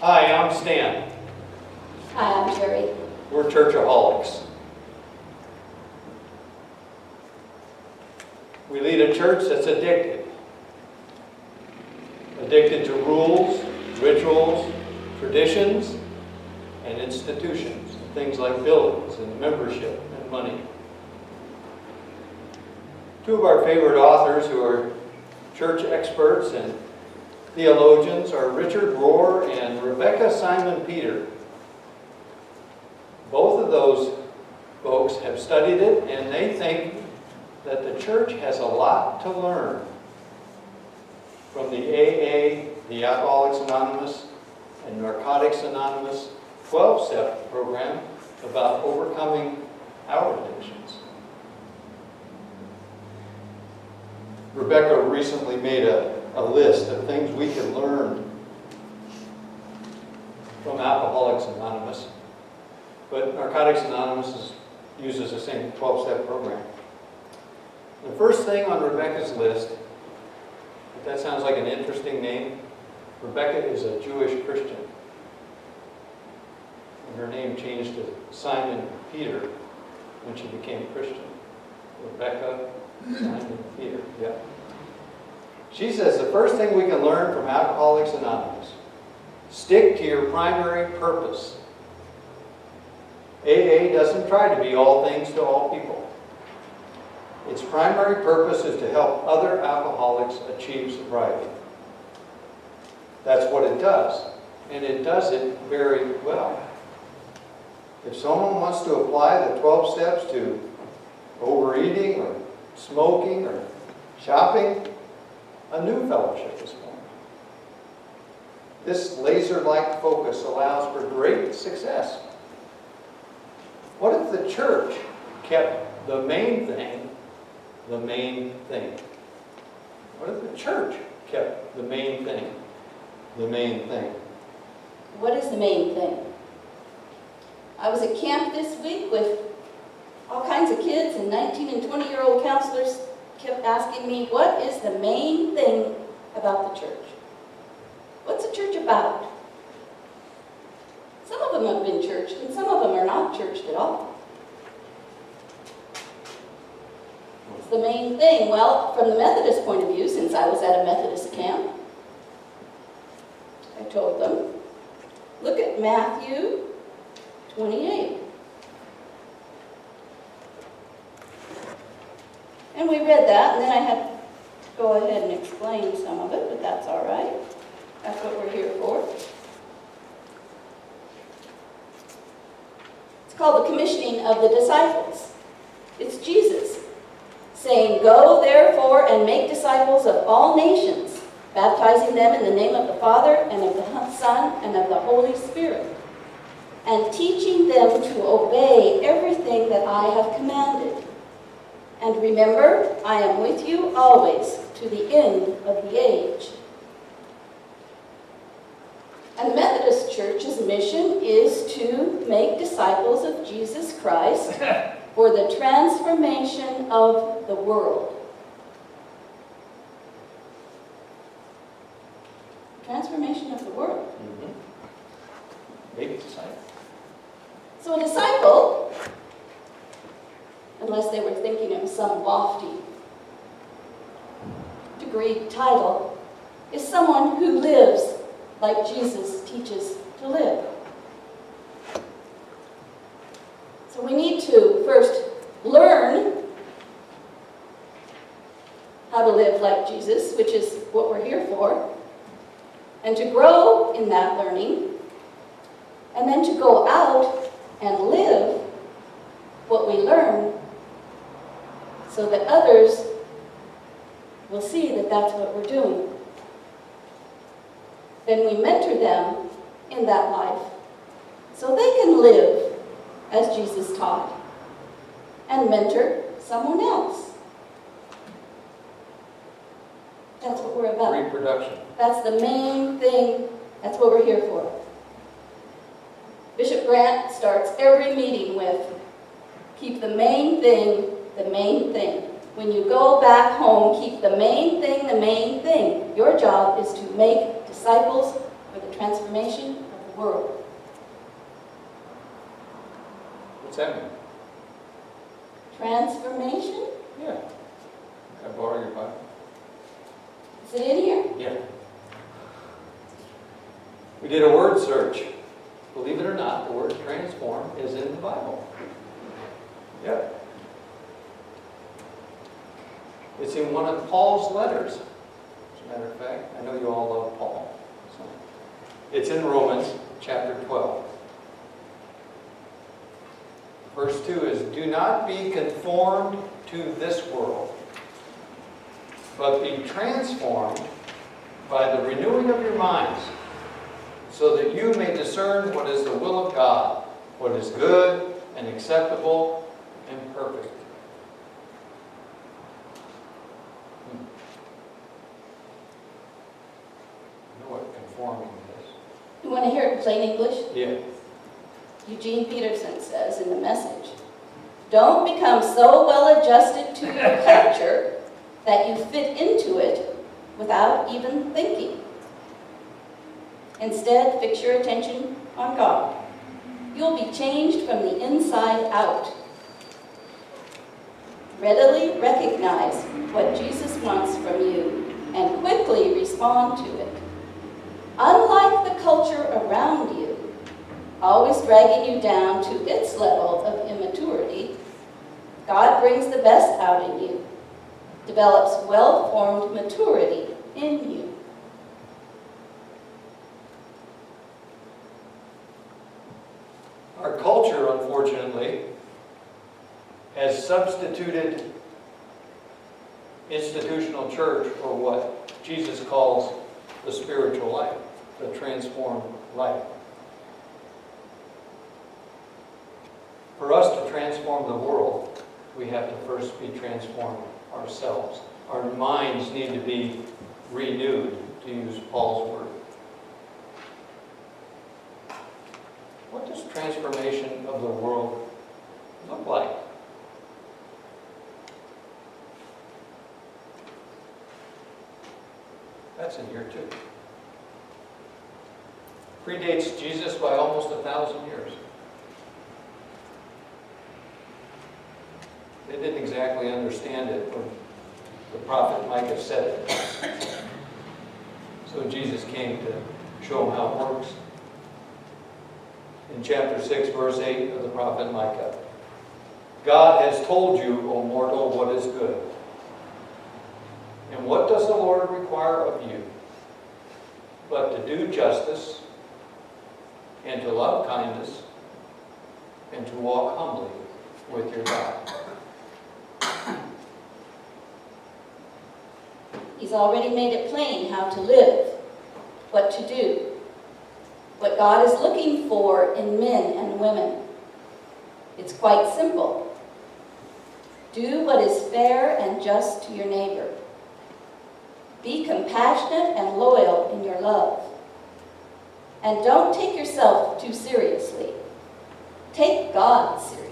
Hi, I'm Stan. Hi, I'm Gerri. We're churchaholics. We lead a church that's addicted. Addicted to rules, rituals, traditions, and institutions. Things like buildings and membership and money. Two of our favorite authors who are church experts and theologians are Richard Rohr and Rebecca Simon Peter. Both of those folks have studied it, and they think that the church has a lot to learn from the AA, the Alcoholics Anonymous, and Narcotics Anonymous 12-step program about overcoming our addictions. Rebecca recently made a list of things we can learn from Alcoholics Anonymous, but Narcotics Anonymous uses the same 12-step program. The first thing on Rebecca's list, if that sounds like an interesting name, Rebecca is a Jewish Christian. And her name changed to Simon Peter when she became a Christian. Rebecca Simon Peter, yeah. She says the first thing we can learn from Alcoholics Anonymous, stick to your primary purpose. AA doesn't try to be all things to all people. Its primary purpose is to help other alcoholics achieve sobriety. That's what it does, and it does it very well. If someone wants to apply the 12 steps to overeating or smoking or shopping, a new fellowship is formed. This laser-like focus allows for great success. What if the church kept the main thing the main thing? What if the church kept the main thing the main thing? What is the main thing? I was at camp this week with all kinds of kids, and 19 and 20-year-old counselors kept asking me, what is the main thing about the church? What's the church about? Some of them have been churched, and some of them are not churched at all. What's the main thing? Well, from the Methodist point of view, since I was at a Methodist camp, I told them, look at Matthew 28. And we read that, and then I had to go ahead and explain some of it, but that's all right. That's what we're here for. It's called the commissioning of the disciples. It's Jesus saying, go therefore and make disciples of all nations, baptizing them in the name of the Father and of the Son and of the Holy Spirit, and teaching them to obey everything that I have commanded. And remember, I am with you always to the end of the age. And the Methodist Church's mission is to make disciples of Jesus Christ for the transformation of the world. Transformation of the world. Make disciples. So a disciple, unless they were thinking of some lofty degree title, is someone who lives like Jesus teaches to live. So we need to first learn how to live like Jesus, which is what we're here for, and to grow in that learning, and then to go out and live what we learn so that others will see that that's what we're doing. Then we mentor them in that life so they can live as Jesus taught and mentor someone else. That's what we're about. Reproduction. That's the main thing. That's what we're here for. Bishop Grant starts every meeting with, keep the main thing the main thing. When you go back home, keep the main thing the main thing. Your job is to make disciples for the transformation of world. What's that mean? Transformation? Yeah. Can I borrow your Bible? Is it in here? Yeah. We did a word search. Believe it or not, the word transform is in the Bible. Yeah. It's in one of Paul's letters. As a matter of fact, I know you all love Paul. So it's in Romans chapter 12. Verse 2 is, do not be conformed to this world, but be transformed by the renewing of your minds, so that you may discern what is the will of God, what is good and acceptable and perfect. You know what conforming is? You want to hear it in plain English? Yeah. Eugene Peterson says in the Message, don't become so well adjusted to your culture that you fit into it without even thinking. Instead, fix your attention on God. You'll be changed from the inside out. Readily recognize what Jesus wants from you and quickly respond to it. Unlike the culture around you, always dragging you down to its level of immaturity, God brings the best out in you, develops well-formed maturity in you. Our culture, unfortunately, has substituted institutional church for what Jesus calls the spiritual life, the transformed life. For us to transform the world, we have to first be transformed ourselves. Our minds need to be renewed, to use Paul's word. What does transformation of the world look like? That's in here too. Predates Jesus by almost 1,000 years. They didn't exactly understand it when the prophet Micah said it. So Jesus came to show them how it works. In chapter 6, verse 8 of the prophet Micah, God has told you, O mortal, what is good. And what does the Lord require of you? But to do justice, and to love kindness, and to walk humbly with your God. He's already made it plain how to live, what to do, what God is looking for in men and women. It's quite simple. Do what is fair and just to your neighbor. Be compassionate and loyal in your love. And don't take yourself too seriously. Take God seriously.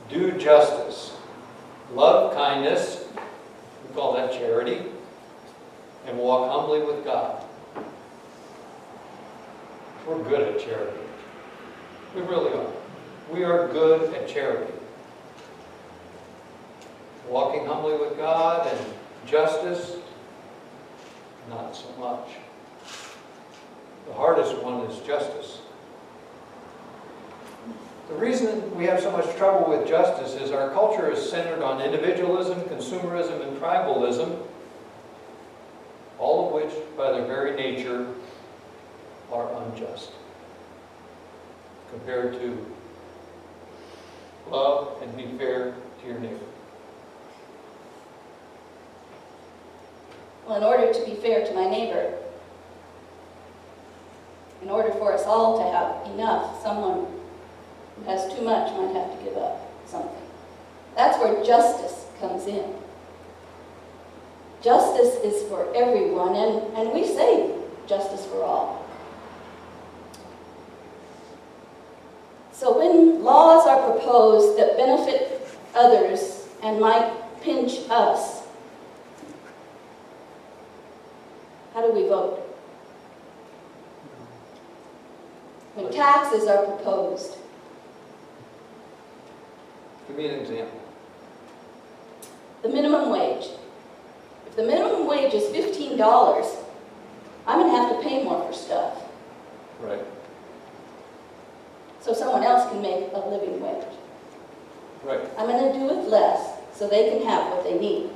Do justice. Love kindness. We call that charity. And walk humbly with God. We're good at charity. We really are. We are good at charity. Walking humbly with God and justice, not so much. The hardest one is justice. The reason we have so much trouble with justice is our culture is centered on individualism, consumerism, and tribalism, all of which, by their very nature, are unjust compared to love and be fair to your neighbor. Well, in order to be fair to my neighbor, in order for us all to have enough, someone who has too much might have to give up something. That's where justice comes in. Justice is for everyone, and we say justice for all. So when laws are proposed that benefit others and might pinch us, do we vote? When taxes are proposed, Give me an example. the minimum wage. If the minimum wage is $15, I'm going to have to pay more for stuff, Right. so someone else can make a living wage. Right. I'm going to do with less so they can have what they need.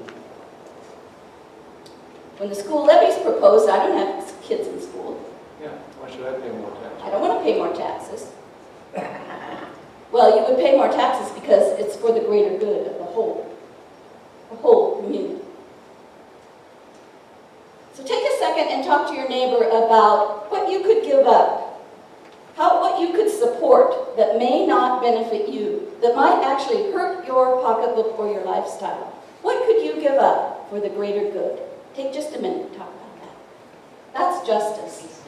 When the school levy's proposed, I don't have kids in school. Yeah. Why should I pay more tax? I don't want to pay more taxes. Well, you would pay more taxes because it's for the greater good of the whole community. So take a second and talk to your neighbor about what you could give up, what you could support that may not benefit you, that might actually hurt your pocketbook or your lifestyle. What could you give up for the greater good? Take just a minute to talk about that. That's justice.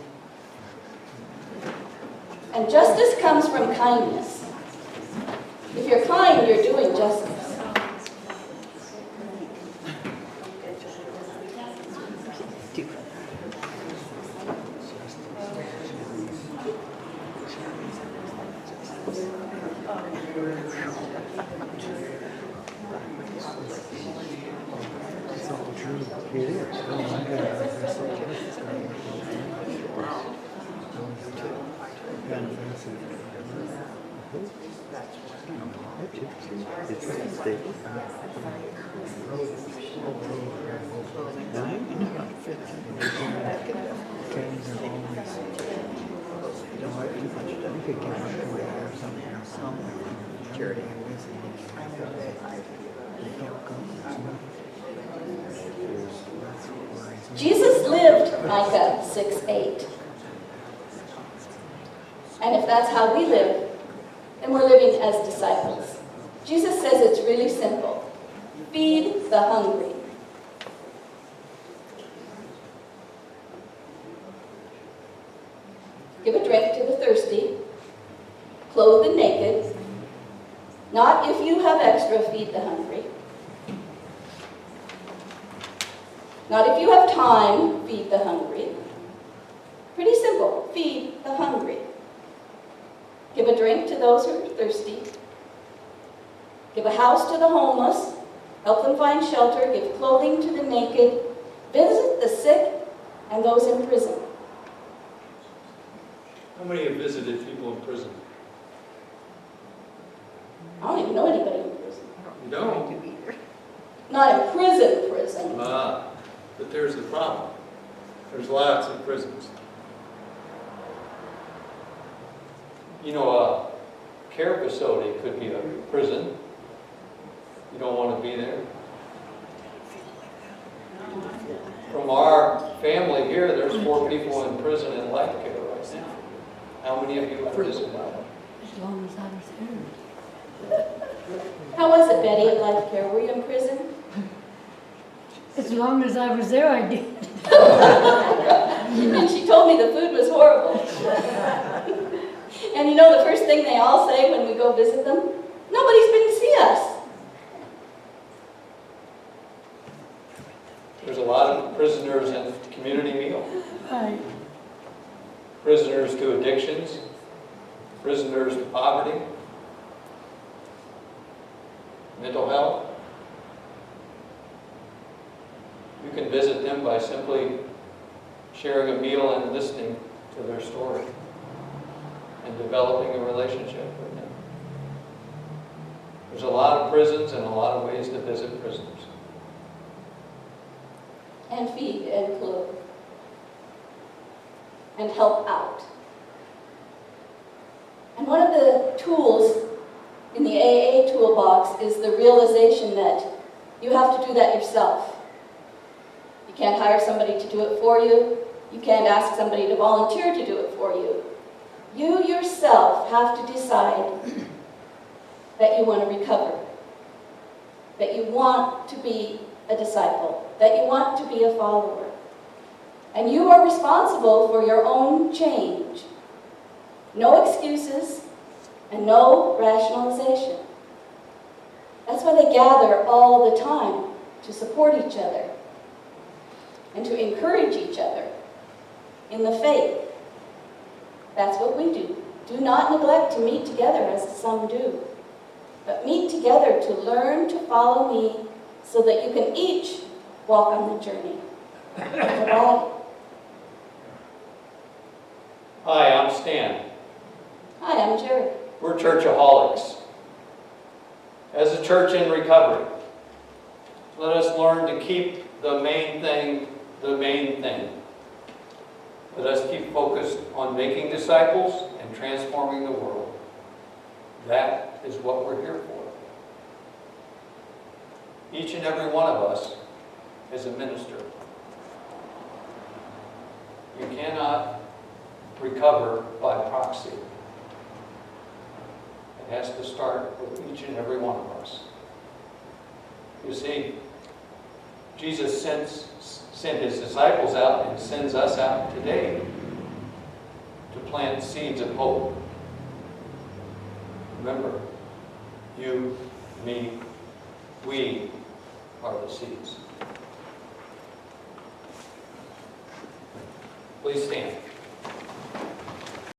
And justice comes from kindness. If you're kind, you're doing justice. Jesus lived Micah 6:8. And if that's how we live, then we're living as disciples. Jesus says it's really simple. Feed the hungry. Give a drink to the thirsty. Clothe the naked. Not if you have extra, feed the hungry. Not if you have time, feed the hungry. Pretty simple. Feed the hungry. Give a drink to those who are thirsty. Give a house to the homeless. Help them find shelter. Give clothing to the naked. Visit the sick and those in prison. How many have visited people in prison? I don't even know anybody in prison. You don't? Not in prison. But there's the problem. There's lots of prisons. You know, a care facility could be a prison. You don't want to be there. From our family here, there's 4 people in prison in life care right now. How many of you have visited? As long as I was there. How was it, Betty, at Life Care? Were you in prison? As long as I was there, I did. And she told me the food was horrible. And you know the first thing they all say when we go visit them? Nobody's been to see us. There's a lot of prisoners in community meal. Right. Prisoners to addictions. Prisoners to poverty. Mental health. You can visit them by simply sharing a meal and listening to their story and developing a relationship with them. There's a lot of prisons and a lot of ways to visit prisoners. And feed and clothe. And help out. And one of the tools in the AA toolbox is the realization that you have to do that yourself. You can't hire somebody to do it for you. You can't ask somebody to volunteer to do it for you. You yourself have to decide that you want to recover, that you want to be a disciple, that you want to be a follower. And you are responsible for your own change. No excuses and no rationalization. That's why they gather all the time, to support each other and to encourage each other in the faith. That's what we do. Do not neglect to meet together as some do, but meet together to learn to follow me so that you can each walk on the journey. Goodbye. Hi, I'm Stan. Hi, I'm Gerri. We're churchaholics. As a church in recovery, let us learn to keep the main thing the main thing. Let us keep focused on making disciples and transforming the world. That is what we're here for. Each and every one of us is a minister. You cannot recover by proxy. It has to start with each and every one of us. You see, Jesus sent his disciples out and sends us out today to plant seeds of hope. Remember, you, me, we are the seeds. Please stand.